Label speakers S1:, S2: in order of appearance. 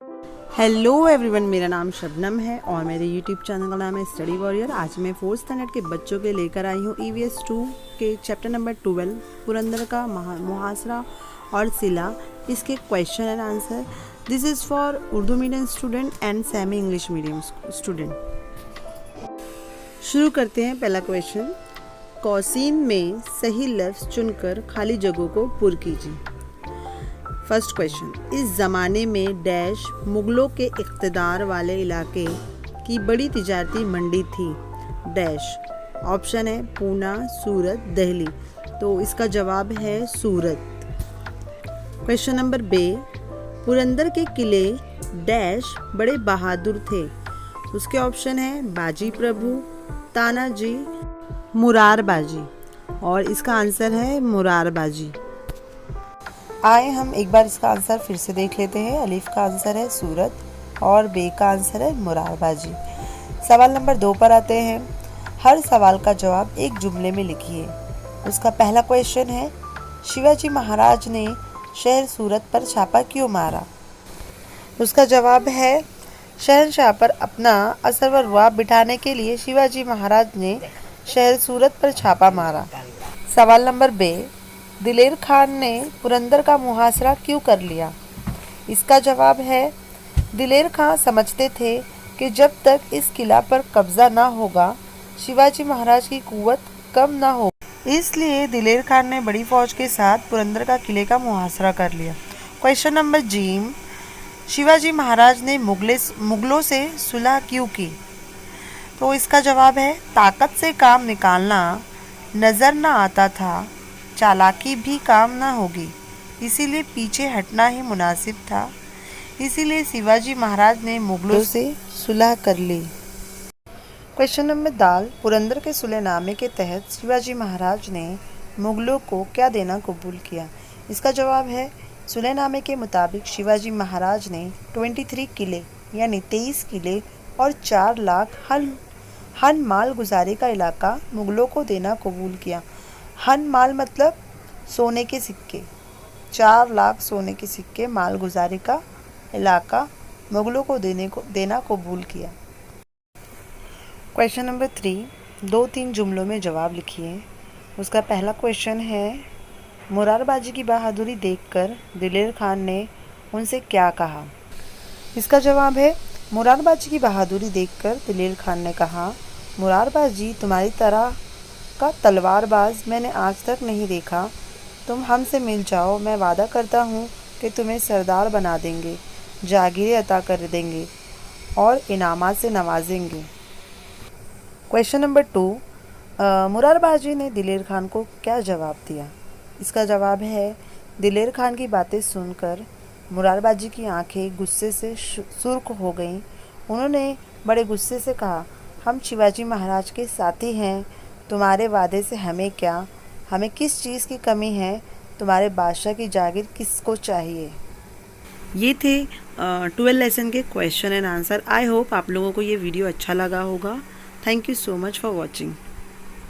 S1: Hello everyone, मेरा नाम शबनम है और मेरे यूट्यूब चैनल का नाम है स्टडी वॉरियर। आज मैं 4th स्टैंडर्ड के बच्चों के लेकर आई हूँ EVS 2 के चैप्टर नंबर 12 पुरंदर का मुहासरा और सिला, इसके question and answer. This is for Urdu medium student and semi English medium student. शुरू करते हैं। पहला क्वेश्चन, कौसीन में सही लफ्ज़ चुनकर खाली जगहों को पुर कीजिए। फर्स्ट क्वेश्चन, इस ज़माने में डैश मुग़लों के इक़्तिदार वाले इलाके की बड़ी तिजारती मंडी थी डैश। ऑप्शन है पूना, सूरत, दिल्ली। तो इसका जवाब है सूरत। क्वेश्चन नंबर बे, पुरंदर के किले डैश बड़े बहादुर थे। उसके ऑप्शन है बाजी प्रभु, तानाजी, मुरारबाजी। और इसका आंसर है मुरारबाजी। आए हम एक बार इसका आंसर फिर से देख लेते हैं। अलीफ का आंसर है सूरत और बे का आंसर है मुरारबाजी। सवाल नंबर 2 पर आते हैं। हर सवाल का जवाब एक जुमले में लिखिए। उसका पहला क्वेश्चन है, शिवाजी महाराज ने शहर सूरत पर छापा क्यों मारा? उसका जवाब है, शहंशाह पर अपना असर व रुआब बिठाने के लिए शिवाजी महाराज ने शहर सूरत पर छापा मारा। सवाल नंबर बे, दिलेर खान ने पुरंदर का मुहासरा क्यों कर लिया? इसका जवाब है, दिलेर खान समझते थे कि जब तक इस किला पर कब्जा ना होगा शिवाजी महाराज की कुव्वत कम ना हो, इसलिए दिलेर खान ने बड़ी फौज के साथ पुरंदर का किले का मुहासरा कर लिया। Question number gym, Shivaji Maharaj ने मुगलों से सुलह क्यों की? तो इसका जवाब है, ताकत से काम निकालना नज़र ना आता था, चालाकी भी काम ना होगी, इसीलिए पीछे हटना ही मुनासिब था, इसीलिए शिवाजी महाराज ने मुगलों से सुलह कर ली। क्वेश्चन नंबर दाल, पुरंदर के सुलहनामे के तहत शिवाजी महाराज ने मुगलों को क्या देना कबूल किया? इसका जवाब है, सुलहनामे के मुताबिक शिवाजी महाराज ने 23 किले यानी 23 किले और 4 लाख हन माल गुजारी का इलाका मुगलों को देना कबूल किया। हन माल मतलब सोने के सिक्के, 4 लाख सोने के सिक्के माल गुजारी का इलाका मुगलों को देना कबूल किया। क्वेश्चन नंबर 3, 2-3 जुमलों में जवाब लिखिए। उसका पहला क्वेश्चन है, मुरारबाजी की बहादुरी देखकर दिलेर खान ने उनसे क्या कहा? इसका जवाब है, मुरारबाजी की बहादुरी देखकर दिलेर खान ने कहा, मुरारबाजी तुम्हारी तरह का तलवारबाज मैंने आज तक नहीं देखा। तुम हमसे मिल जाओ, मैं वादा करता हूँ कि तुम्हें सरदार बना देंगे, जागीरें अता कर देंगे और इनामात से नवाजेंगे। क्वेश्चन नंबर 2, मुरारबाजी ने दिलेर खान को क्या जवाब दिया? इसका जवाब है, दिलेर खान की बातें सुनकर मुरारबाजी की आंखें गुस्से से सुर्ख हो गईं। उन्होंने बड़े गुस्से से कहा, हम शिवाजी महाराज के साथी हैं, तुम्हारे वादे से हमें क्या? हमें किस चीज़ की कमी है? तुम्हारे बादशाह की जागीर किसको चाहिए? ये थे 12 लेसन के question and answer. I hope आप लोगों को ये वीडियो अच्छा लगा होगा। Thank you so much for watching.